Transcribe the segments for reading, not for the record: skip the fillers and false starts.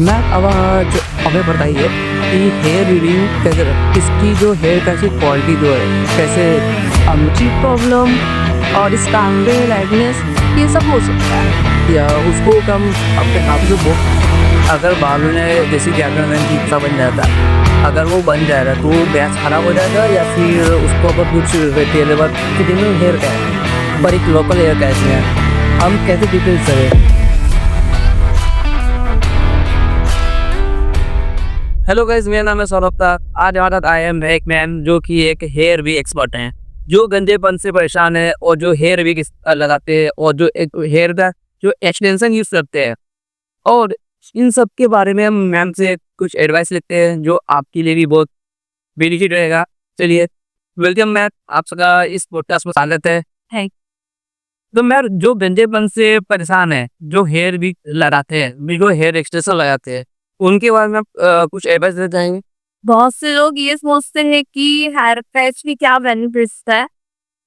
Ma'am अब आज हमें बताइए कि हेयर रिव्यू कैसे इसकी जो हेयर का क्वालिटी जो है कैसे चीप प्रॉब्लम और स्टाइल लाइटनेस ये सब हो सकता है या उसको कम अपने आप से वो अगर बालों ने जैसे क्या करना है कि बन जाता है अगर वो बन जाएगा तो वो बैच खराब हो जाएगा या फिर उसको अगर कुछ रिटेलेबल कि दिन हेयर का है पर एक लोकल हेयर कैसे है हम कैसे डिटेल्स करें। हेलो गाइस, मेरा नाम है सौरभ था। आज हमारे साथ आए हैं एक मैन जो कि एक हेयर वी एक्सपर्ट हैं, जो गंजेपन से परेशान है और जो हेयर वी लगाते हैं और जो एक हेयर का जो एक्सटेंशन यूज करते हैं और इन सब के बारे में हम मैम से कुछ एडवाइस लेते हैं जो आपके लिए भी बहुत बेनिफिट रहेगा। चलिए, वेलकम मैम, आप सबका इस पॉडकास्ट में स्वागत है। तो मैम, जो गंजेपन से परेशान है, जो हेयर वी लगाते हैं, जो हेयर एक्सटेंशन लगाते हैं, उनके बारे में आप कुछ एडवाइस देना चाहेंगे। बहुत से लोग ये सोचते हैं कि हेयर पैच की क्या बेनिफिट्स है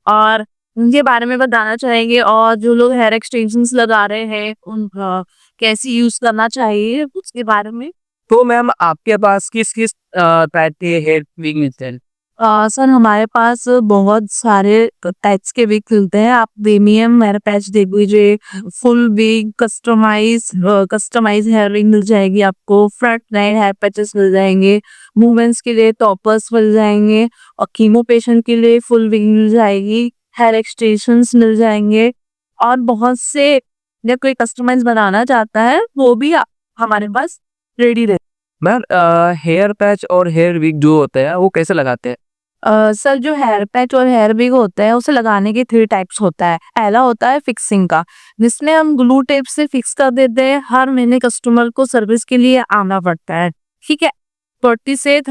और उनके बारे में बताना चाहेंगे, और जो लोग हेयर एक्सटेंशंस लगा रहे हैं उनका कैसे यूज करना चाहिए उसके बारे में। तो मैम, आपके पास किस किस टाइप के हेयर विग मिलते हैं। सर, हमारे पास बहुत सारे टाइप्स के विग मिलते हैं। आप प्रीमियम हेयर पैच देख लीजिए, full wig, customise hair wig मिल जाएगी आपको, फ्रंट लाइन हेयर पैचेस मिल जाएंगे, वुमेन्स के लिए टॉपर्स मिल जाएंगे, और कीमो पेशेंट के लिए फुल विग मिल जाएगी, हेयर एक्सटेंशंस मिल जाएंगे, और बहुत से जब कोई कस्टमाइज बनाना चाहता है वो भी हमारे पास रेडी रहता मैम, हेयर पैच और हेयर विग जो होता है वो कैसे लगाते हैं। सर, जो हेयर पैच और हेयर विग होता है उसे लगाने के 3 टाइप्स होता है। पहला होता है फिक्सिंग का, जिसमें हम ग्लू टेप से फिक्स कर देते हैं। हर महीने कस्टमर को सर्विस के लिए आना पड़ता है, ठीक है। 30 से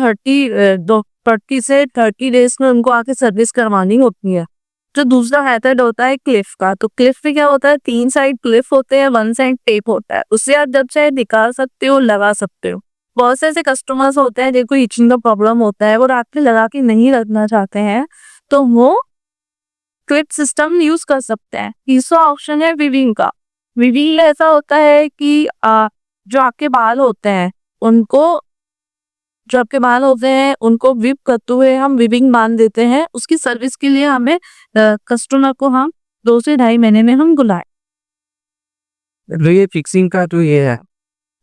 30 डेज में उनको आके सर्विस करवानी होती है। जो दूसरा मेथड होता है क्लिफ का, तो क्लिफ में क्या होता है, 3 साइड क्लिफ होते हैं, 1 साइड टेप होता है। उससे आप जब चाहे निकाल सकते हो, लगा सकते हो। बहुत से ऐसे कस्टमर्स होते हैं जिनको इचिंग का प्रॉब्लम होता है, वो रात में लगा के नहीं रखना चाहते हैं, तो वो क्लिप सिस्टम यूज कर सकते हैं। तीसरा ऑप्शन है विविंग का। विविंग में ऐसा होता है कि जो आपके बाल होते हैं उनको जो आपके बाल होते हैं उनको विप करते हुए हम विविंग बांध देते हैं। उसकी सर्विस के लिए हमें कस्टमर को हम 2 से 2.5 महीने में हम बुलाए। जो ये फिक्सिंग का जो ये है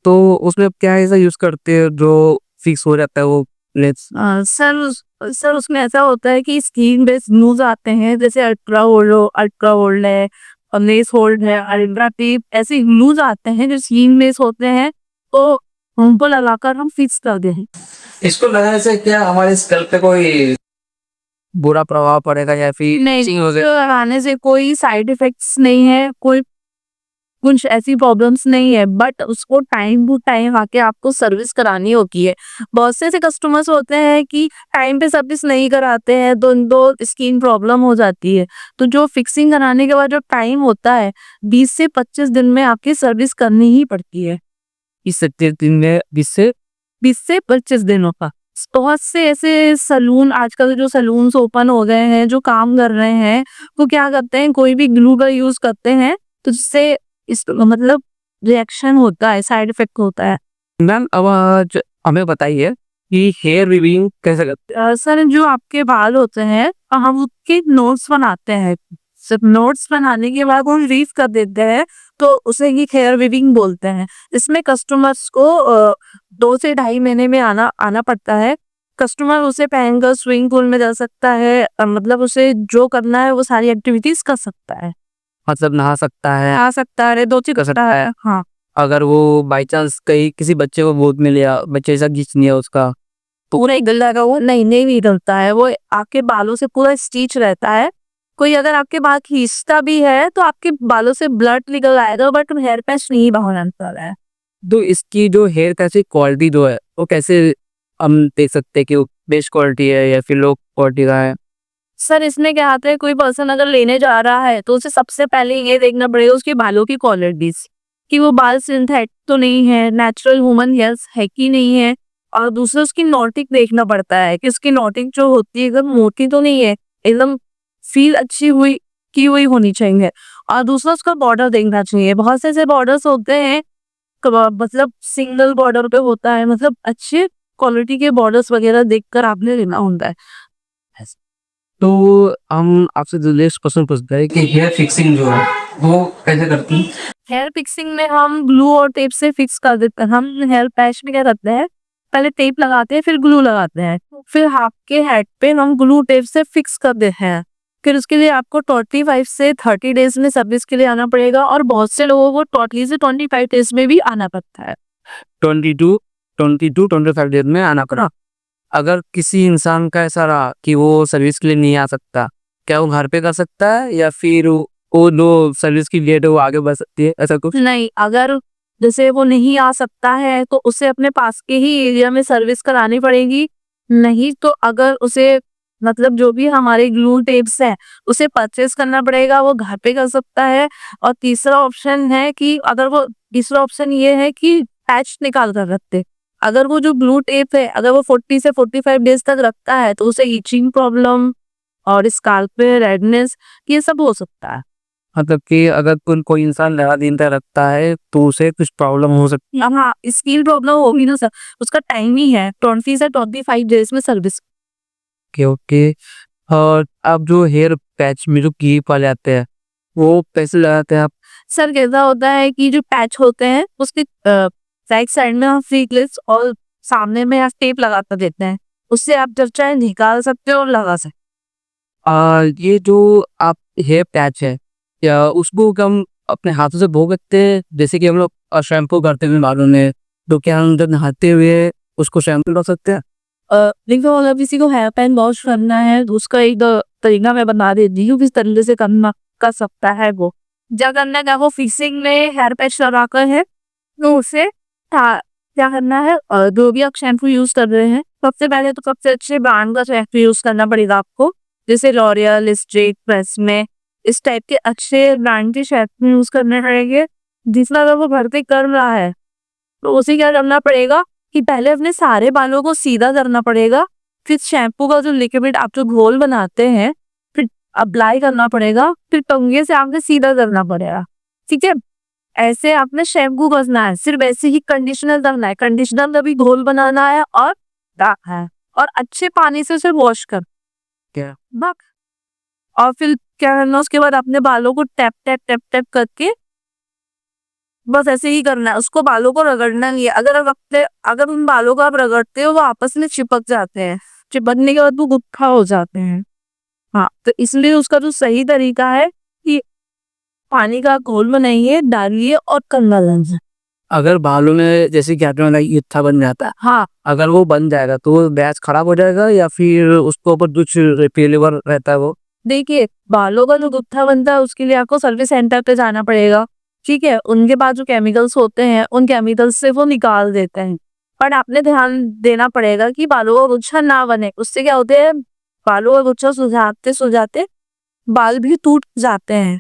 तो उसमें आप क्या ऐसा यूज करते हैं जो फिक्स हो जाता है वो लेट्स। सर, उसमें ऐसा होता है कि स्क्रीन बेस्ड ग्लूज आते हैं, जैसे अल्ट्रा होल्ड है, और लेस होल्ड है, अल्ट्रा टेप, ऐसे ग्लूज आते हैं जो स्क्रीन बेस्ड होते हैं, तो उनको लगाकर हम फिक्स कर दें। इसको लगाने से क्या हमारे स्कल पे कोई बुरा प्रभाव पड़ेगा या फिर नहीं, itching हो इसको लगाने से कोई साइड इफेक्ट्स नहीं है, कोई कुछ ऐसी प्रॉब्लम्स नहीं है, बट उसको टाइम टू टाइम आके आपको सर्विस करानी होती है। बहुत से ऐसे कस्टमर्स होते हैं कि टाइम पे सर्विस नहीं कराते हैं, तो उनको स्किन प्रॉब्लम हो जाती है। तो जो फिक्सिंग कराने के बाद जो टाइम होता है, 20 से 25 दिन में आपकी सर्विस करनी ही पड़ती है। इस 30 दिन में 20 से 25 दिनों का। बहुत से ऐसे सलून, आजकल जो सलून्स ओपन हो गए हैं, जो काम कर रहे हैं, वो क्या करते हैं, कोई भी ग्लू का यूज करते हैं, तो जिससे इस मतलब रिएक्शन होता है, साइड इफेक्ट होता है। मैम, अब आज हमें बताइए कि हेयर रिव्यूइंग कैसे करते सर, जो आपके बाल होते हैं हम उसके नोट्स बनाते हैं। सिर्फ नोट्स बनाने के बाद वो रीफ कर देते हैं, तो उसे ही हेयर वीविंग बोलते हैं। इसमें कस्टमर्स को 2 से 2.5 महीने में आना आना पड़ता है। कस्टमर उसे पहनकर स्विमिंग पूल में जा सकता है, मतलब उसे जो करना है वो सारी एक्टिविटीज कर सकता है। मतलब नहा सकता है, आ सकता है, 2 चीज कर करता सकता है, है। हाँ। अगर वो बाई चांस कहीं किसी बच्चे को गोद में लिया, बच्चे ऐसा खींच लिया उसका पूरा ही गला का वो नहीं निकलता है, वो आपके बालों से पूरा स्टिच रहता है। कोई अगर आपके बाल खींचता भी है तो आपके बालों से ब्लड निकल आएगा, बट हेयर पैच नहीं बाहर निकल रहा है। तो इसकी जो हेयर कैसी क्वालिटी जो है वो कैसे हम देख सकते हैं कि वो बेस्ट क्वालिटी है या फिर लो क्वालिटी का है। सर, इसमें क्या आता है, कोई पर्सन अगर लेने जा रहा है तो उसे सबसे पहले ये देखना पड़ेगा उसके बालों की क्वालिटीज, कि वो बाल सिंथेटिक तो नहीं है, नेचुरल ह्यूमन हेयर्स है कि नहीं है। और दूसरा उसकी नॉटिक देखना पड़ता है कि उसकी नॉटिक जो होती है एकदम मोटी तो नहीं है, एकदम फील अच्छी हुई की हुई होनी चाहिए। और दूसरा उसका बॉर्डर देखना चाहिए। बहुत से ऐसे बॉर्डर्स होते हैं मतलब सिंगल बॉर्डर पे होता है, मतलब अच्छे क्वालिटी के बॉर्डर्स वगैरह देखकर आपने लेना होता है। तो हम आपसे जो नेक्स्ट क्वेश्चन पूछते हैं कि हेयर फिक्सिंग जो है वो कैसे करती है? हेयर फिक्सिंग में हम ग्लू और टेप से फिक्स कर देते हैं। हम हेयर पैच में क्या करते हैं, पहले टेप लगाते हैं, फिर ग्लू लगाते हैं, फिर आपके हेड पे हम ग्लू टेप से फिक्स कर देते हैं। फिर उसके लिए आपको 25 से 30 डेज में सर्विस के लिए आना पड़ेगा, और बहुत से लोगों को 20 से 25 डेज में भी आना पड़ता है। 22 25 डेज में आना पड़ा। अगर किसी इंसान का ऐसा रहा कि वो सर्विस के लिए नहीं आ सकता, क्या वो घर पे कर सकता है या फिर वो जो सर्विस की डेट है वो आगे बढ़ सकती है, ऐसा कुछ? नहीं, अगर जैसे वो नहीं आ सकता है तो उसे अपने पास के ही एरिया में सर्विस करानी पड़ेगी। नहीं तो अगर उसे मतलब जो भी हमारे ग्लू टेप्स हैं उसे परचेज करना पड़ेगा, वो घर पे कर सकता है। और तीसरा ऑप्शन ये है कि पैच निकाल कर रखते। अगर वो जो ग्लू टेप है अगर वो 40 से 45 डेज तक रखता है तो उसे इचिंग प्रॉब्लम और स्काल्प पे रेडनेस ये सब हो सकता है। मतलब कि अगर कोई इंसान ज़्यादा दिन तक रखता है तो उसे कुछ प्रॉब्लम हो सकती हाँ, स्किन प्रॉब्लम होगी ना सर, उसका टाइम ही है 20 से 25 डेज में सर्विस। है। ओके। और आप जो हेयर पैच में जो क्लिप वाले आते हैं वो कैसे लगाते हैं आप? सर कैसा होता है कि जो पैच होते हैं उसके राइट साइड में हम फ्रीक्लिप्स और सामने में आप टेप लगाकर देते हैं, उससे आप जब चाहे निकाल सकते हो और लगा सकते ये जो आप हेयर पैच है या उसको हम अपने हाथों से धो सकते हैं, जैसे कि हम लोग शैम्पू करते हुए बालों में, तो क्या हम जब नहाते हुए उसको शैम्पू कर सकते हैं? लेकिन अगर किसी को हेयर पैन वॉश करना है तो उसका एक तरीका मैं बता देती हूँ किस तरीके से करना कर सकता है। वो क्या करना है, वो फिक्सिंग में हेयर पैच लगाकर है तो उसे क्या करना है, जो भी आप शैम्पू यूज कर रहे हैं सबसे पहले तो सबसे अच्छे ब्रांड का शैम्पू यूज करना पड़ेगा आपको, जैसे लॉरियल, लिस्ट्रीट, ट्रेसेमे, इस टाइप के अच्छे ब्रांड के शैम्पू यूज करने पड़ेंगे। जिसमें अगर वो भर्ती कर रहा है तो उसे क्या करना पड़ेगा कि पहले अपने सारे बालों को सीधा करना पड़ेगा, फिर शैम्पू का जो लिक्विड आप जो घोल बनाते हैं फिर अप्लाई करना पड़ेगा, फिर कंघे से आपने सीधा करना पड़ेगा। ठीक है, ऐसे आपने शैम्पू करना है, सिर्फ ऐसे ही कंडीशनर करना है, कंडीशनर में भी घोल बनाना है और है और अच्छे पानी से उसे वॉश कर क्या? बस। और फिर क्या करना, उसके बाद अपने बालों को टैप टैप टैप टैप करके बस ऐसे ही करना है, उसको बालों को रगड़ना नहीं है। अगर उन बालों को आप रगड़ते हो वो आपस में चिपक जाते हैं, चिपकने के बाद वो गुत्था हो जाते हैं। हाँ, तो इसलिए उसका जो सही तरीका है कि पानी का घोल बनाइए, डालिए और कंघा लगाइए। अगर बालों में जैसे कि आपने बताया इत्था बन जाता है, हाँ, अगर वो बन जाएगा तो वो बैच खराब हो जाएगा या फिर उसके ऊपर कुछ रिपेलेबल रहता है वो? देखिए बालों का जो गुत्था बनता है उसके लिए आपको सर्विस सेंटर पे जाना पड़ेगा। ठीक है, उनके पास जो केमिकल्स होते हैं उन केमिकल्स से वो निकाल देते हैं, पर आपने ध्यान देना पड़ेगा कि बालों का गुच्छा ना बने। उससे क्या होते हैं, बालों का गुच्छा सुलझाते सुलझाते बाल भी टूट जाते हैं,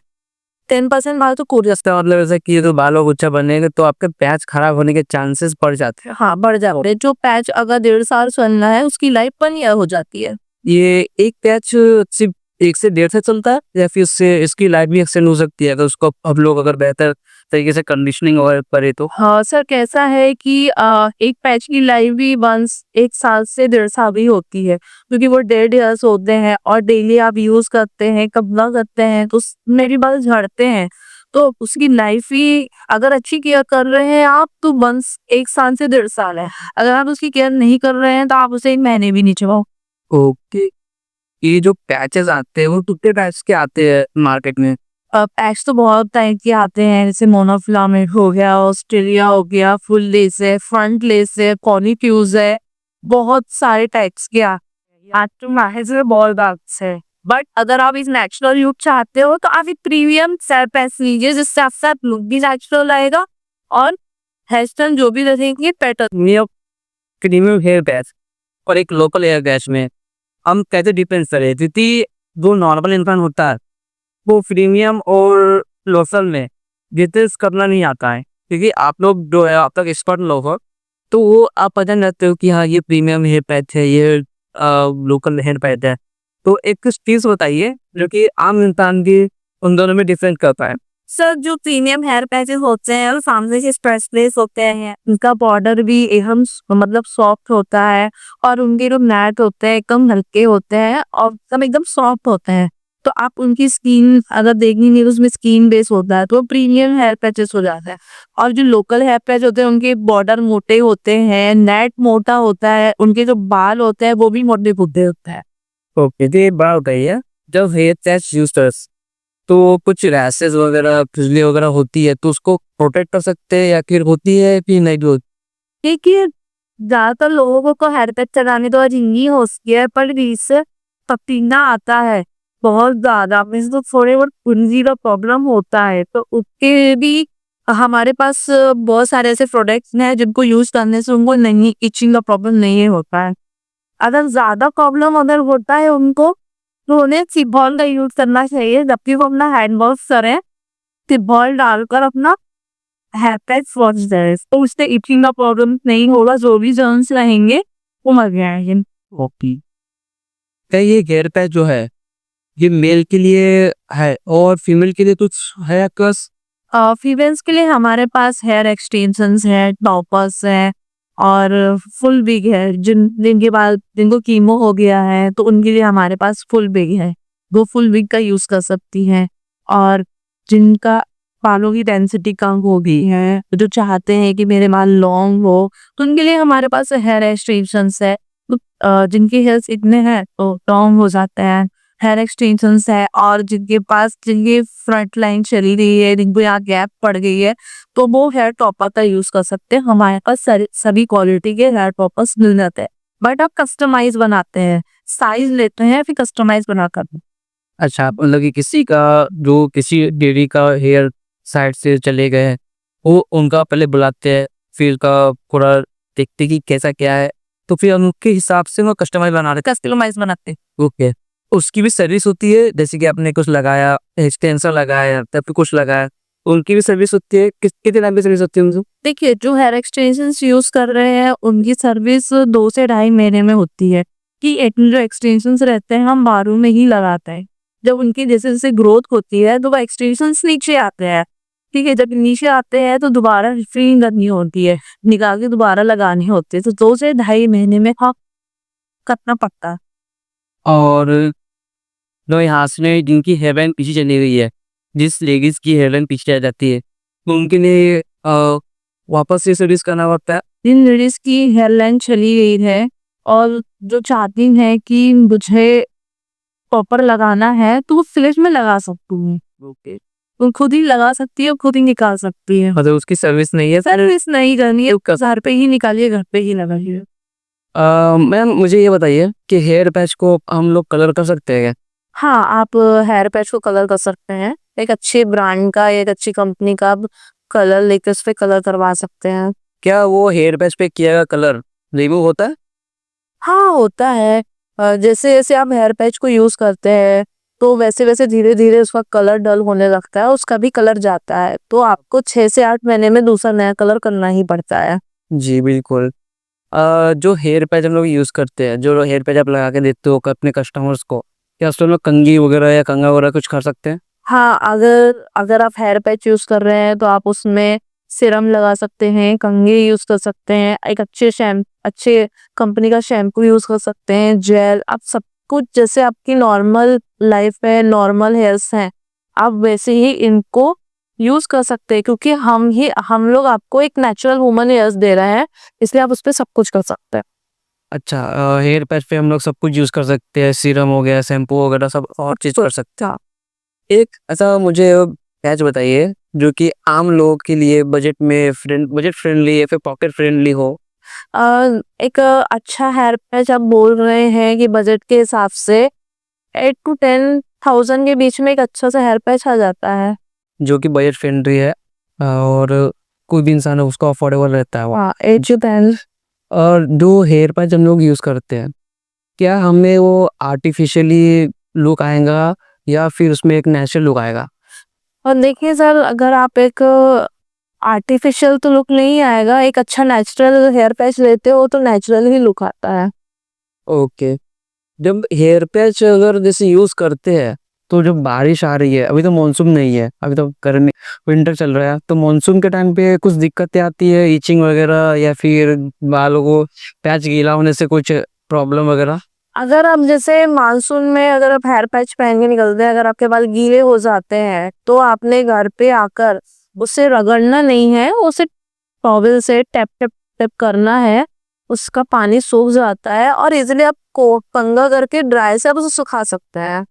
10% बाल तो टूट जाते इसका मतलब ऐसा कि ये तो बालों का गुच्छा बनेगा तो आपके पैच खराब होने के चांसेस बढ़ जाते हैं। हैं। हाँ, बढ़ जाते हैं। जो पैच अगर 1.5 साल चलना है उसकी लाइफ 1 ईयर हो जाती है। ये एक पैच सिर्फ 1 से 1.5 से चलता है या फिर इससे इसकी लाइफ भी एक्सटेंड हो सकती है अगर उसको हम लोग अगर बेहतर तरीके से कंडीशनिंग और करे तो? हाँ सर, कैसा है कि एक पैच की लाइफ भी 1 साल से 1.5 साल भी होती है, क्योंकि वो 1.5 ईयर्स होते हैं और डेली आप यूज करते हैं, कपड़ा करते हैं तो उसमें भी बाल झड़ते हैं। तो उसकी लाइफ ही अगर अच्छी केयर कर रहे हैं आप तो 1 साल से 1.5 साल है। अगर आप उसकी केयर नहीं कर रहे हैं तो आप उसे 1 महीने भी नहीं चबाओ। ओके। ये जो पैचेस आते हैं वो कितने टाइप्स के आते हैं मार्केट में? पैच तो बहुत टाइप के आते हैं, जैसे मोनोफिलामेंट हो गया, ऑस्ट्रेलिया हो गया, फुल लेस है, फ्रंट लेस है, कॉनिफ्यूज है, बहुत सारे टाइप्स के आज तो माहिर से बहुत बाक्स है। बट अगर आप इस नेचुरल लुक चाहते हो तो आप एक प्रीमियम सेल पैच लीजिए, जिससे आपसे आप लुक भी नेचुरल आएगा और हेयर स्टाइल जो भी रखेंगे पैटर्न। ये प्रीमियम हेयर पैच और एक लोकल हेयर पैच में हम कैसे डिफरेंस करें, क्योंकि जो नॉर्मल इंसान होता है वो प्रीमियम और लोकल में डिफरेंस करना नहीं आता है, क्योंकि आप लोग जो है आप तक एक्सपर्ट लोग हो तो वो आप पहचान जाते हो कि हाँ ये प्रीमियम हेयर पैच है, ये लोकल हेयर पैच है। तो एक चीज बताइए जो कि आम इंसान की उन दोनों में डिफरेंस करता है। सर जो प्रीमियम हेयर पैचेस होते हैं और सामने से स्ट्रेचलेस होते हैं, उनका बॉर्डर भी एकदम मतलब सॉफ्ट होता है और उनके जो नेट होते हैं एकदम हल्के होते हैं और सब एकदम सॉफ्ट होते हैं। तो आप उनकी स्किन अगर देखेंगे तो उसमें स्किन बेस होता है तो प्रीमियम हेयर पैचेस हो जाता है। और जो लोकल हेयर पैच होते हैं उनके बॉर्डर मोटे होते हैं, नेट मोटा होता है, उनके जो बाल होते हैं वो भी मोटे मोटे होते हैं। ओके, तो ये बात बताइए, जब हेयर पैच यूज कर तो कुछ रैशेस वगैरह, खुजली वगैरह होती है तो उसको प्रोटेक्ट कर सकते हैं या फिर होती है फिर नहीं भी होती? देखिए, ज्यादातर लोगों को हेयर पैच चलाने तो झिंगी होती है पर इससे पसीना आता है बहुत ज्यादा, मीन्स तो थोड़े बहुत खुजली का प्रॉब्लम होता है तो उसके भी हमारे पास बहुत सारे ऐसे प्रोडक्ट्स हैं जिनको यूज करने से उनको नहीं इचिंग का प्रॉब्लम नहीं होता है। अगर ज्यादा प्रॉब्लम अगर होता है उनको तो उन्हें सिबॉल का यूज करना चाहिए, जबकि वो अपना हैंड वॉश करें, सिबॉल डालकर अपना हेयर पैच वॉश करें तो उससे इचिंग का प्रॉब्लम नहीं होगा, जो भी जर्म्स रहेंगे वो मर जाएंगे। ओके, क्या ये हेयर पैच जो है ये मेल के लिए है और फीमेल के लिए कुछ है कस? फीमेल्स के लिए हमारे पास हेयर एक्सटेंशंस है, टॉपर्स है और फुल विग है। जिनके बाल जिनको कीमो हो गया है तो उनके लिए हमारे पास फुल विग है, वो फुल विग का यूज कर सकती हैं। और जिनका बालों की डेंसिटी कम हो गई है, जो चाहते हैं कि मेरे बाल लॉन्ग हो, तो उनके लिए हमारे पास हेयर एक्सटेंशंस है। तो, जिनके हेयर्स इतने हैं तो लॉन्ग हो जाते हैं, हेयर एक्सटेंशंस है। और जिनके पास जिनकी फ्रंट लाइन चली रही है, जिनको यहाँ गैप पड़ गई है, तो वो हेयर टॉपर का यूज कर सकते हैं। हमारे पास सभी क्वालिटी के हेयर टॉपर्स मिल जाते हैं, बट आप कस्टमाइज बनाते हैं, साइज लेते हैं फिर कस्टमाइज बनाकर। अच्छा, मतलब कि किसी का जो किसी लेडी का हेयर साइड से चले गए हैं वो उनका पहले बुलाते हैं, फिर उसका पूरा देखते कि कैसा क्या है, तो फिर उनके हिसाब से वो कस्टमाइज बना देते कस्टमाइज बनाते हैं। हैं। ओके, उसकी भी सर्विस होती है, जैसे कि आपने कुछ लगाया, एक्सटेंशन लगाया, तब फिर कुछ लगाया, उनकी भी सर्विस होती है। कितने टाइम की सर्विस होती है उनकी? देखिए, जो हेयर एक्सटेंशंस यूज कर रहे हैं उनकी सर्विस 2 से ढाई महीने में होती है। कि जो एक्सटेंशंस रहते हैं हम बालों में ही लगाते हैं, जब उनकी जैसे जैसे ग्रोथ होती है तो वो एक्सटेंशंस नीचे आते हैं। ठीक है, जब नीचे आते हैं तो दोबारा रिफिलिंग करनी होती है, निकाल के दोबारा लगानी होती है, तो 2 से ढाई महीने में हाँ करना पड़ता है। और जो यहाँ से जिनकी हेयरलाइन पीछे चली गई है, जिस लेडीज की हेयरलाइन पीछे आ जाती है, तो उनके लिए वापस से सर्विस करना पड़ता है। जिन लेडीज की हेयरलाइन चली गई है और जो चाहती है कि मुझे प्रॉपर लगाना है तो वो फ्रिज में लगा सकती हूँ। ओके, वो खुद ही लगा सकती है, खुद ही निकाल सकती है। मतलब उसकी सर्विस नहीं है। सर्विस नहीं करनी है, घर पे ही निकालिए, घर पे ही लगाइए। मैम मुझे ये बताइए कि हेयर पैच को हम लोग कलर कर सकते हैं क्या? हाँ, आप हेयर पैच को कलर कर सकते हैं। एक अच्छे ब्रांड का, एक अच्छी कंपनी का कलर लेकर उस पे कलर करवा सकते हैं। क्या वो हेयर पैच पे किया गया कलर रिमूव होता है? हाँ, होता है। जैसे जैसे आप हेयर पैच को यूज करते हैं तो वैसे वैसे धीरे धीरे उसका कलर डल होने लगता है, उसका भी कलर जाता है, तो आपको 6 से 8 महीने में दूसरा नया कलर करना ही पड़ता है। जी बिल्कुल। जो हेयर पैच हम लोग यूज़ करते हैं, जो हेयर पैच आप लगा के देते हो अपने कस्टमर्स को, क्या उसमें हम लोग कंघी वगैरह या कंघा वगैरह कुछ कर सकते हैं? हाँ, अगर अगर आप हेयर पैच यूज कर रहे हैं तो आप उसमें सिरम लगा सकते हैं, कंघी यूज कर सकते हैं, एक अच्छे कंपनी का शैम्पू यूज कर सकते हैं, जेल, आप सब कुछ जैसे आपकी नॉर्मल लाइफ में नॉर्मल हेयर्स हैं आप वैसे ही इनको यूज कर सकते हैं, क्योंकि हम लोग आपको एक नेचुरल ह्यूमन हेयर्स दे रहे हैं, इसलिए आप उस पर सब कुछ कर सकते हैं। अच्छा, हेयर पैच पे हम लोग सब कुछ यूज़ कर सकते हैं, सीरम हो गया, शैम्पू वगैरह सब और चीज़ कर सकते हैं। हाँ। एक ऐसा मुझे पैच बताइए जो कि आम लोगों के लिए बजट फ्रेंडली या फिर पॉकेट फ्रेंडली हो। एक अच्छा हेयर पैच आप बोल रहे हैं कि बजट के हिसाब से 8 to 10,000 के बीच में एक अच्छा सा हेयर पैच आ जाता है। जो कि बजट फ्रेंडली है और कोई भी इंसान है उसको अफोर्डेबल रहता है वो। हाँ, 8 to 10। और जो हेयर पैच हम लोग यूज़ करते हैं, क्या हमें वो आर्टिफिशियली लुक आएगा या फिर उसमें एक नेचुरल लुक आएगा? और देखिए सर, अगर आप एक आर्टिफिशियल तो लुक नहीं आएगा, एक अच्छा नेचुरल हेयर पैच लेते हो तो नेचुरल ही लुक आता है। ओके, जब हेयर पैच अगर जैसे यूज़ करते हैं तो जब बारिश आ रही है, अभी तो मानसून नहीं है, अभी तो गर्मी विंटर चल रहा है, तो मानसून के टाइम पे कुछ दिक्कतें आती है, ईचिंग वगैरह, या फिर बालों को पैच गीला होने से कुछ प्रॉब्लम वगैरह? अगर आप जैसे मानसून में अगर आप हेयर पैच पहन के निकलते हैं, अगर आपके बाल गीले हो जाते हैं तो आपने घर पे आकर उसे रगड़ना नहीं है, उसे टॉवल से टैप टैप टैप करना है। उसका पानी सूख जाता है और इजीली आप को कंघा करके ड्राई से आप उसे सुखा सकते हैं।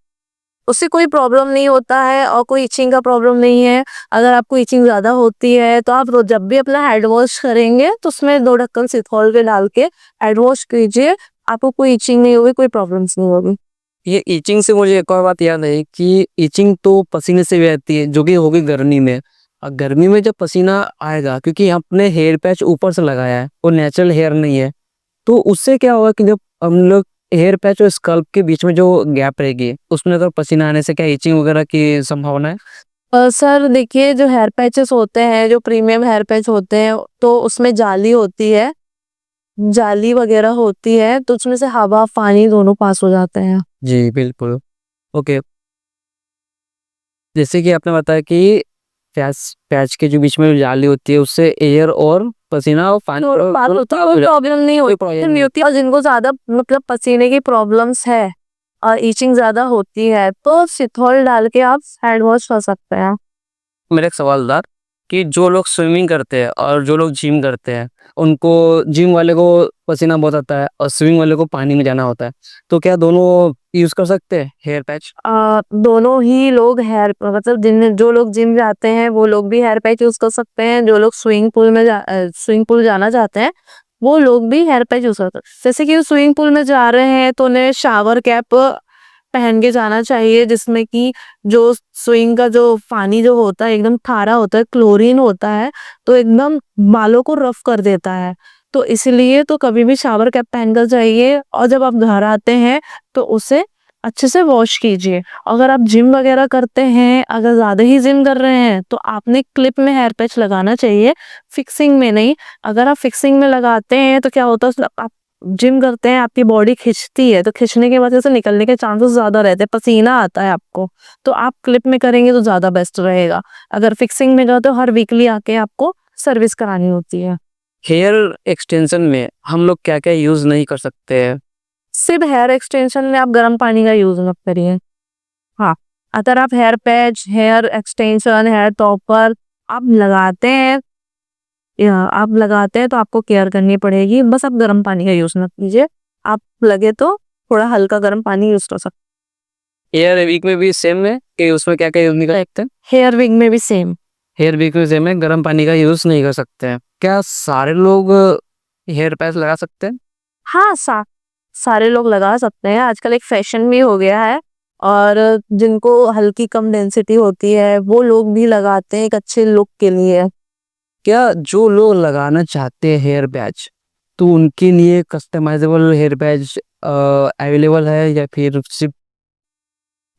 उससे कोई प्रॉब्लम नहीं होता है और कोई इचिंग का प्रॉब्लम नहीं है। अगर आपको इचिंग ज्यादा होती है तो आप जब भी अपना हेड वॉश करेंगे तो उसमें 2 ढक्कन सिथॉल के डाल के हेड वॉश कीजिए। आपको कोई इचिंग नहीं होगी, कोई प्रॉब्लम्स नहीं होगी। ये ईचिंग से मुझे एक और बात याद है कि ईचिंग तो पसीने से भी आती है, जो कि होगी गर्मी में। और गर्मी में जब पसीना आएगा, क्योंकि आपने हेयर पैच ऊपर से लगाया है, वो नेचुरल हेयर नहीं है, तो उससे क्या होगा कि जब हम लोग हेयर पैच और स्कल्प के बीच में जो गैप रहेगी, उसमें अगर पसीना आने से क्या ईचिंग वगैरह की संभावना है? सर देखिए, जो हेयर पैचेस होते हैं, जो प्रीमियम हेयर पैच होते हैं, तो उसमें जाली होती है, जाली वगैरह होती है, तो उसमें से हवा पानी दोनों पास हो जाते हैं। जी बिल्कुल। ओके, जैसे कि आपने बताया कि पैच पैच के जो बीच में जो जाली होती है, उससे एयर और पसीना और पानी दोनों पास होता है, कोई प्रॉब्लम नहीं कोई होती प्रॉब्लम नहीं नहीं। होती। और जिनको ज्यादा मतलब पसीने की प्रॉब्लम्स है और इचिंग ज्यादा होती है तो सिथॉल डाल के आप हेड वॉश कर सकते हैं। मेरा एक सवाल था कि जो लोग स्विमिंग करते हैं और जो लोग जिम करते हैं, उनको जिम वाले को पसीना बहुत आता है और स्विमिंग वाले को पानी में जाना होता है, तो क्या दोनों यूज कर सकते हैं हेयर पैच? दोनों ही लोग हेयर मतलब जो लोग जिम जाते हैं वो लोग भी हेयर पैच यूज कर सकते हैं। जो लोग स्विमिंग पूल जाना चाहते हैं वो लोग भी हेयर पैच यूज कर सकते हैं। जैसे कि स्विमिंग पूल में जा रहे हैं तो उन्हें शावर कैप पहन के जाना चाहिए, जिसमें कि जो स्विंग का जो पानी जो होता है एकदम खारा होता है, क्लोरीन होता है, तो एकदम बालों को रफ कर देता है। तो इसलिए तो कभी भी शावर कैप पहनकर जाइए और जब आप घर आते हैं तो उसे अच्छे से वॉश कीजिए। अगर आप जिम वगैरह करते हैं, अगर ज्यादा ही जिम कर रहे हैं तो आपने क्लिप में हेयर पैच लगाना चाहिए, फिक्सिंग में नहीं। अगर आप फिक्सिंग में लगाते हैं तो क्या होता है, आप जिम करते हैं, आपकी बॉडी खिंचती है, तो खिंचने के वजह से निकलने के चांसेस ज्यादा रहते हैं, पसीना आता है आपको। तो आप क्लिप में करेंगे तो ज्यादा बेस्ट रहेगा। अगर फिक्सिंग में करते हो हर वीकली आके आपको सर्विस करानी होती है। हेयर एक्सटेंशन में हम लोग क्या क्या यूज नहीं कर सकते हैं? सिर्फ हेयर एक्सटेंशन में आप गर्म पानी का यूज मत करिए। हाँ, अगर आप hair patch, hair extension, hair topper आप लगाते हैं, या आप लगाते हैं तो आपको केयर करनी पड़ेगी। बस आप गर्म पानी का यूज मत कीजिए। आप लगे तो थोड़ा हल्का गर्म पानी यूज कर सकते हेयर वीक में भी सेम है कि उसमें क्या क्या यूज नहीं कर सकते? हैं। हेयर विग में भी सेम। हेयर वीक में सेम है, गर्म पानी का यूज नहीं कर सकते हैं। क्या सारे लोग हेयर पैच लगा सकते हैं? हाँ, सारे लोग लगा सकते हैं। आजकल एक फैशन भी हो गया है और जिनको हल्की कम डेंसिटी होती है वो लोग भी लगाते हैं एक अच्छे लुक के लिए। क्या जो लोग लगाना चाहते हैं हेयर पैच, तो उनके लिए कस्टमाइजेबल हेयर पैच अवेलेबल है, या फिर सिर्फ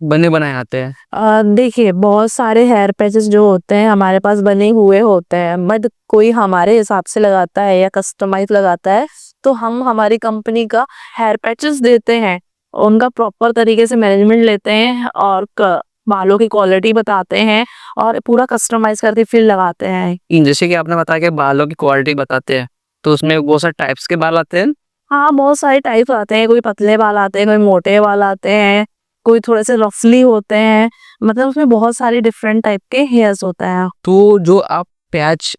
बने बनाए आते हैं? देखिए, बहुत सारे हेयर पैचेस जो होते हैं हमारे पास बने हुए होते हैं, बट कोई हमारे हिसाब से लगाता है या कस्टमाइज लगाता है तो हम हमारी कंपनी का हेयर पैचेस देते हैं। उनका प्रॉपर तरीके से मैनेजमेंट लेते हैं और बालों की क्वालिटी बताते हैं और पूरा कस्टमाइज करके फिर लगाते हैं। जैसे कि आपने बताया कि बालों की क्वालिटी बताते हैं, तो उसमें बहुत सारे टाइप्स के बाल आते हैं। हाँ, बहुत सारे टाइप आते हैं। कोई पतले बाल आते हैं, कोई मोटे बाल आते हैं, कोई थोड़े से रफली होते हैं। मतलब उसमें बहुत सारे डिफरेंट टाइप के हेयर्स होता है। तो जो आप पैच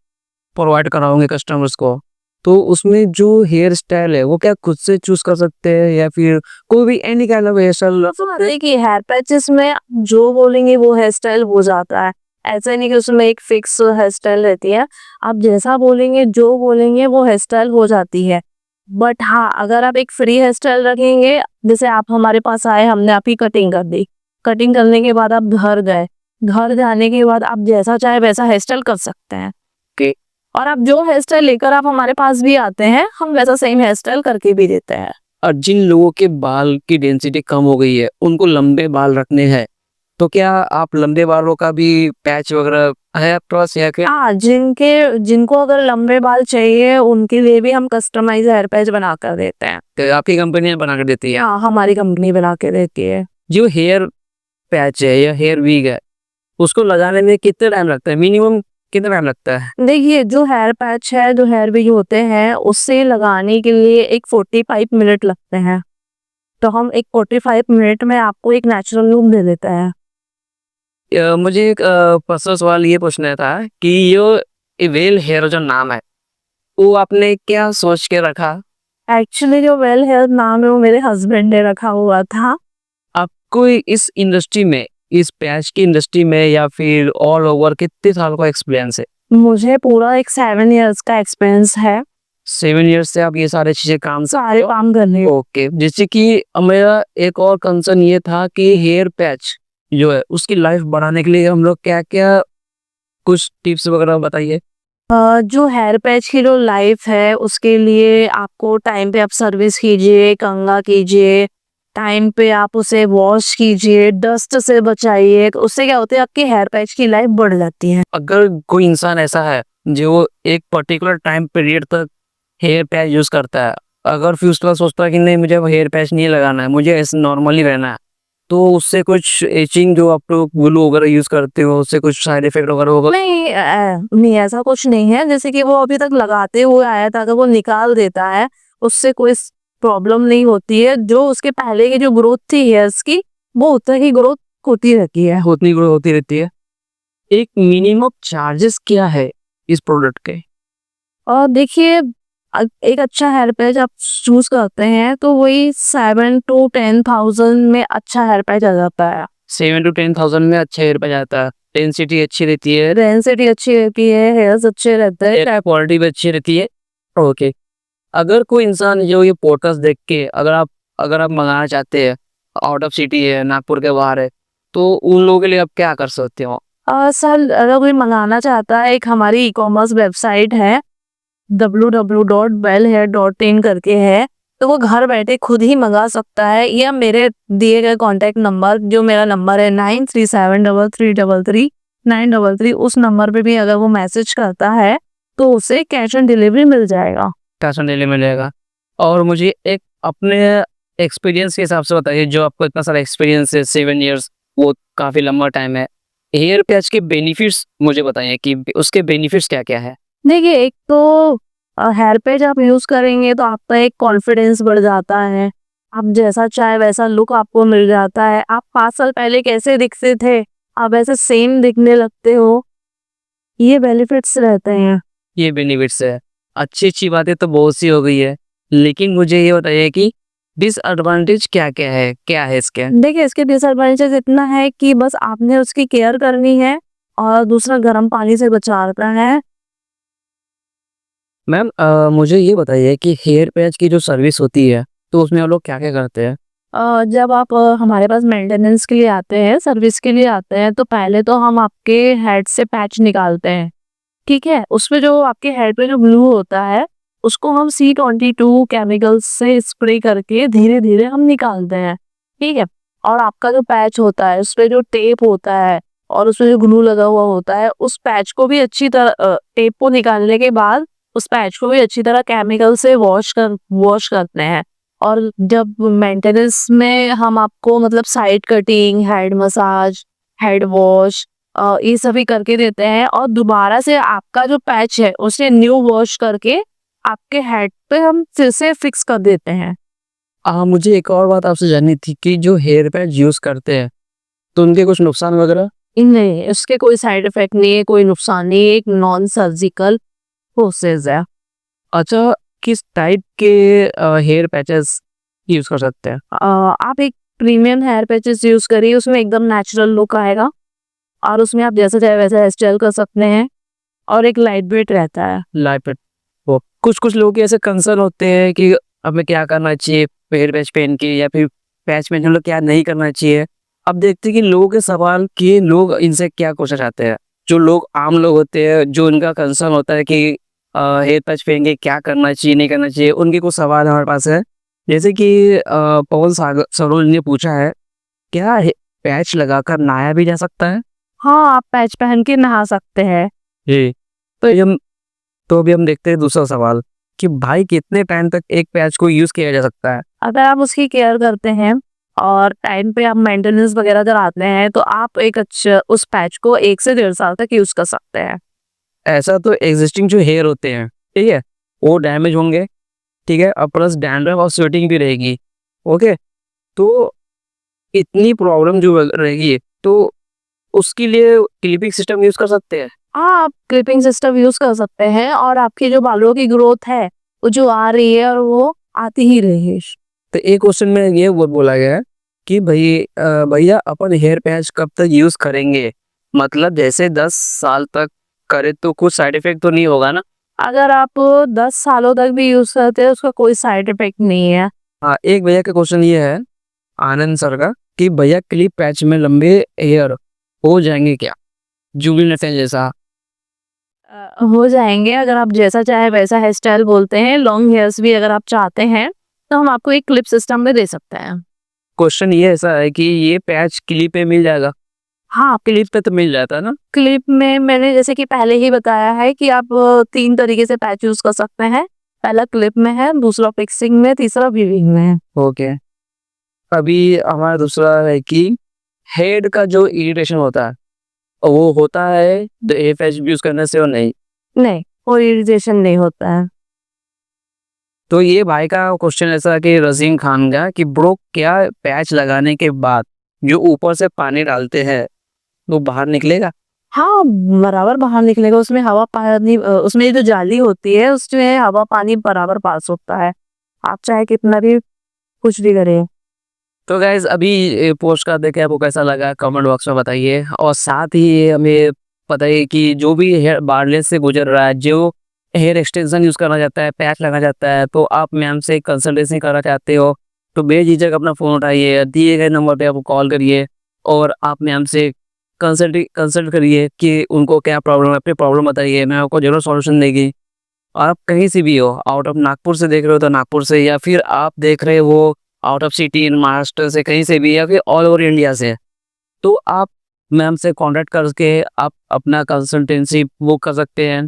प्रोवाइड कराओगे कस्टमर्स को, तो उसमें जो हेयर स्टाइल है वो क्या खुद से चूज कर सकते हैं, या फिर कोई भी any kind of hair style? देखिए, हेयर पैचेस में जो बोलेंगे वो हेयर स्टाइल हो जाता है। ऐसा नहीं कि उसमें एक फिक्स हेयर स्टाइल रहती है। आप जैसा बोलेंगे, जो बोलेंगे वो हेयर स्टाइल हो जाती है। बट हाँ, अगर आप एक फ्री हेयर स्टाइल रखेंगे, जैसे आप हमारे पास आए, हमने आपकी कटिंग कर दी, कटिंग करने के बाद आप घर गए, घर जाने के बाद आप जैसा चाहे वैसा हेयर स्टाइल कर सकते हैं। ओके। और आप जो हेयर स्टाइल लेकर आप हमारे पास भी आते हैं, हम वैसा सेम हेयर स्टाइल करके भी देते हैं। और जिन लोगों के बाल की डेंसिटी कम हो गई है, उनको लंबे बाल रखने हैं, तो क्या आप लंबे बालों का भी पैच वगैरह है आपके पास, या क्या? हाँ, जिनको अगर लंबे बाल चाहिए उनके लिए भी हम कस्टमाइज हेयर पैच बना कर देते हैं। तो आपकी कंपनी बना कर देती है? हाँ, हमारी कंपनी बना के देती है। जो हेयर पैच है या हेयर वीग है, उसको लगाने में कितना टाइम लगता है, मिनिमम कितना टाइम लगता है? देखिए, जो हेयर पैच है, जो हेयर विग होते हैं, उससे लगाने के लिए एक 45 मिनट लगते हैं। तो हम एक 45 मिनट में आपको एक नेचुरल लुक दे देते हैं। मुझे एक पर्सनल सवाल ये पूछना था कि ये वेल हेयर जो नाम है, वो आपने क्या सोच के रखा? एक्चुअली जो वेल हेयर नाम है वो मेरे हस्बैंड ने रखा हुआ था। आपको इस इंडस्ट्री में, इस पैच की इंडस्ट्री में या फिर ऑल ओवर कितने साल का एक्सपीरियंस है? मुझे पूरा एक 7 इयर्स का एक्सपीरियंस है 7 ईयर्स से आप ये सारे चीजें काम से सारे काम करने। ओके। जैसे कि मेरा एक और कंसर्न ये था कि हेयर पैच जो है उसकी लाइफ बढ़ाने के लिए हम लोग क्या क्या कुछ टिप्स वगैरह बताइए। जो हेयर पैच की जो लाइफ है उसके लिए आपको टाइम पे आप सर्विस कीजिए, कंघा कीजिए, टाइम पे आप उसे वॉश कीजिए, डस्ट से बचाइए। तो उससे क्या होता है, आपकी हेयर पैच की लाइफ बढ़ जाती है। अगर कोई इंसान ऐसा है जो एक पर्टिकुलर टाइम पीरियड तक हेयर पैच यूज करता है, अगर फिर उसके बाद सोचता है कि नहीं मुझे हेयर पैच नहीं लगाना है, मुझे ऐसे नॉर्मली रहना है, तो उससे कुछ एचिंग जो आप लोग ग्लू वगैरह यूज करते हो उससे कुछ साइड इफेक्ट वगैरह होगा? नहीं नहीं, ऐसा कुछ नहीं है। जैसे कि वो अभी तक लगाते हुए आया था, अगर वो निकाल देता है उससे कोई प्रॉब्लम नहीं होती है। जो उसके पहले की जो ग्रोथ थी हेयर्स की, वो उतना ही ग्रोथ होती रहती है। उतनी ग्रो होती रहती है। एक मिनिमम चार्जेस क्या है इस प्रोडक्ट के? और देखिए, एक अच्छा हेयर पैच आप चूज करते हैं तो वही 7 to 10,000 में अच्छा हेयर पैच आ जाता है। 7 to 10,000 में अच्छा हेयर पैच आता है। डेंसिटी अच्छी रहती है, डेंसिटी अच्छी रहती है, हेयर्स अच्छे रहते हैं। हेयर क्वालिटी भी अच्छी रहती है। ओके। अगर कोई इंसान जो ये पॉडकास्ट देख के अगर आप मंगाना चाहते हैं, आउट ऑफ सिटी है, नागपुर के बाहर है, तो उन लोगों के लिए आप क्या कर सकते हो? सर, अगर कोई मंगाना चाहता है, एक हमारी ई कॉमर्स वेबसाइट है www.bellhair.in करके है, तो वो घर बैठे खुद ही मंगा सकता है, या मेरे दिए गए कॉन्टैक्ट नंबर, जो मेरा नंबर है 9373333933, उस नंबर पे भी अगर वो मैसेज करता है तो उसे कैश ऑन डिलीवरी मिल जाएगा। कैश ऑन डिलीवरी मिलेगा। और मुझे एक अपने एक्सपीरियंस के हिसाब से बताइए, जो आपको इतना सारा एक्सपीरियंस है, 7 ईयर्स, वो काफ़ी लंबा टाइम है। हेयर पैच के बेनिफिट्स मुझे बताइए कि उसके बेनिफिट्स क्या क्या है? देखिए, एक तो हेयर पैच आप यूज करेंगे तो आपका एक कॉन्फिडेंस बढ़ जाता है। आप जैसा चाहे वैसा लुक आपको मिल जाता है। आप 5 साल पहले कैसे दिखते थे, आप ऐसे सेम दिखने लगते हो। ये बेनिफिट्स रहते हैं। ये बेनिफिट्स है। अच्छी अच्छी बातें तो बहुत सी हो गई है, लेकिन मुझे ये बताइए कि डिसएडवांटेज क्या क्या है इसके? देखिए, इसके डिसएडवांटेज इतना है कि बस आपने उसकी केयर करनी है, और दूसरा गर्म पानी से बचाना है। मैम मुझे ये बताइए कि हेयर पैच की जो सर्विस होती है, तो उसमें आप लोग क्या क्या करते हैं? जब आप हमारे पास मेंटेनेंस के लिए आते हैं, सर्विस के लिए आते हैं, तो पहले तो हम आपके हेड से पैच निकालते हैं। ठीक है, उसमें जो आपके हेड पे जो ग्लू होता है, उसको हम C22 केमिकल्स से स्प्रे करके धीरे धीरे हम निकालते हैं। ठीक है, और आपका जो पैच होता है उस पे जो टेप होता है और उसमें जो ग्लू लगा हुआ होता है, उस पैच को भी अच्छी तरह टेप को निकालने के बाद उस पैच को भी अच्छी तरह केमिकल से वॉश करते हैं। और जब मेंटेनेंस में हम आपको मतलब side cutting, head massage, head wash, ये सभी करके देते हैं, और दोबारा से आपका जो पैच है उसे न्यू वॉश करके आपके हेड पे हम फिर से फिक्स कर देते हैं। मुझे एक और बात आपसे जाननी थी कि जो हेयर पैच यूज़ करते हैं, तो उनके कुछ नुकसान वगैरह? नहीं, उसके कोई साइड इफेक्ट नहीं है, कोई नुकसान नहीं है, एक नॉन सर्जिकल प्रोसेस है। अच्छा, किस टाइप के हेयर पैचेस यूज़ कर सकते हैं? आप एक प्रीमियम हेयर पैचेस यूज करिए, उसमें एकदम नेचुरल लुक आएगा, और उसमें आप जैसा चाहे वैसा हेयर स्टाइल कर सकते हैं, और एक लाइट वेट रहता है। लाइफ पे वो कुछ कुछ लोग के ऐसे कंसर्न होते हैं कि हमें क्या करना चाहिए हेयर पैच पहन के, या फिर पैच में हम लोग क्या नहीं करना चाहिए। अब देखते हैं कि लोगों के सवाल कि लोग इनसे क्या पूछना चाहते हैं। जो लोग आम लोग होते हैं, जो उनका कंसर्न होता है कि हेयर पैच पहन के क्या करना चाहिए नहीं करना चाहिए, उनके कुछ सवाल हमारे पास है। जैसे कि पवन सरोज ने पूछा है, क्या पैच लगाकर नहाया भी जा सकता है? हाँ, आप पैच पहन के नहा सकते हैं। जी। तो अभी हम देखते हैं दूसरा सवाल कि भाई कितने टाइम तक एक पैच को यूज किया जा सकता है? अगर आप उसकी केयर करते हैं और टाइम पे आप मेंटेनेंस वगैरह कराते हैं तो आप एक अच्छा उस पैच को 1 से 1.5 साल तक यूज़ कर सकते हैं। ऐसा तो एग्जिस्टिंग जो हेयर होते हैं, ठीक है, वो डैमेज होंगे, ठीक है, और प्लस डैंड्रफ और स्वेटिंग भी रहेगी। ओके, तो इतनी प्रॉब्लम जो रहेगी, तो उसके लिए क्लिपिंग सिस्टम यूज़ कर सकते हैं। हाँ, आप क्लिपिंग सिस्टम यूज़ कर सकते हैं और आपकी जो बालों की ग्रोथ है, वो जो आ रही है और वो आती ही रहेगी। तो एक क्वेश्चन में ये बोला गया है कि भैया अपन हेयर पैच कब तक यूज़ करेंगे? मतलब जैसे 10 साल तक करे तो कुछ साइड इफ़ेक्ट तो नहीं होगा ना? अगर आप 10 सालों तक भी यूज़ करते हैं, उसका कोई साइड इफ़ेक्ट नहीं है। हाँ, एक भैया का क्वेश्चन ये है, आनंद सर का, कि भैया क्लिप पैच में लंबे हेयर हो जाएँगे क्या? जूबिली नटराज जैसा? हो जाएँगे अगर आप जैसा चाहे वैसा हेयर स्टाइल बोलते हैं, लॉन्ग हेयर्स भी अगर आप चाहते हैं, तो हम आपको एक क्लिप सिस्टम में दे सकते हैं। क्वेश्चन ये ऐसा है कि ये पैच क्लिप पे मिल जाएगा? हाँ, क्लिप पे तो मिल जाता है ना? क्लिप में मैंने जैसे कि पहले ही बताया है कि आप 3 तरीके से पैच यूज़ कर सकते हैं। पहला क्लिप में है, दूसरा फिक्सिंग में, तीसरा वीविंग में है। ओके। अभी हमारा दूसरा है कि हेड का जो इरिटेशन होता है, वो होता है द ए पैच यूज़ करने से और नहीं? नहीं, कोई इरिटेशन नहीं होता है। तो ये भाई का क्वेश्चन ऐसा है कि रज़ीम खान का, कि ब्रो क्या पैच लगाने के बाद जो ऊपर से पानी डालते हैं वो बाहर निकलेगा? हाँ, बराबर बाहर निकलेगा, उसमें हवा पानी उसमें जो जाली होती है, उसमें हवा पानी बराबर पास होता है। आप चाहे कितना भी कुछ भी करें। तो गाइज़ अभी पोस्ट का देख के आपको कैसा लगा कमेंट बॉक्स में बताइए, और साथ ही हमें बताइए कि जो भी हेयर बार्डलेस से गुजर रहा है, जो हेयर एक्सटेंशन यूज़ करना चाहता है, पैच लगाना चाहता है, तो आप मैम से कंसल्टेशन करना चाहते हो, तो बेझिझक अपना फ़ोन उठाइए, दिए गए नंबर पे आपको कॉल करिए और आप मैम से कंसल्ट करिए कि उनको क्या प्रॉब्लम है, अपनी प्रॉब्लम बताइए, मैम आपको ज़रूर सॉल्यूशन देगी। आप कहीं से भी हो, आउट ऑफ नागपुर से देख रहे हो तो नागपुर से, या फिर आप देख रहे हो out of city in Maharashtra से, कहीं से भी, या फिर ऑल ओवर इंडिया से, तो आप मैम से कांटेक्ट करके आप अपना कंसल्टेंसी बुक कर सकते हैं।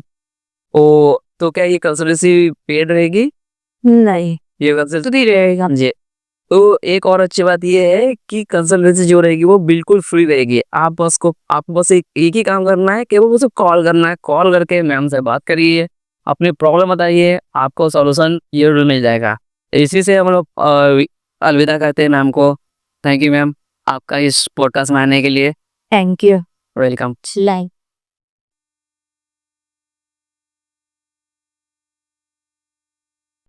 ओ तो क्या ये कंसल्टेंसी पेड रहेगी? नहीं, ये कंसल्ट फ्री रहेगा। जी। तो एक और अच्छी बात ये है कि कंसल्टेंसी जो रहेगी वो बिल्कुल फ्री रहेगी। आपको बस एक ही काम करना है कि वो उसे कॉल करना है, कॉल करके मैम से बात करिए, अपनी प्रॉब्लम बताइए, आपको सॉल्यूशन ज़रूर मिल जाएगा। इसी से हम लोग अलविदा कहते हैं मैम को। थैंक यू मैम, आपका इस पॉडकास्ट में आने के लिए। Thank you. वेलकम। लाइक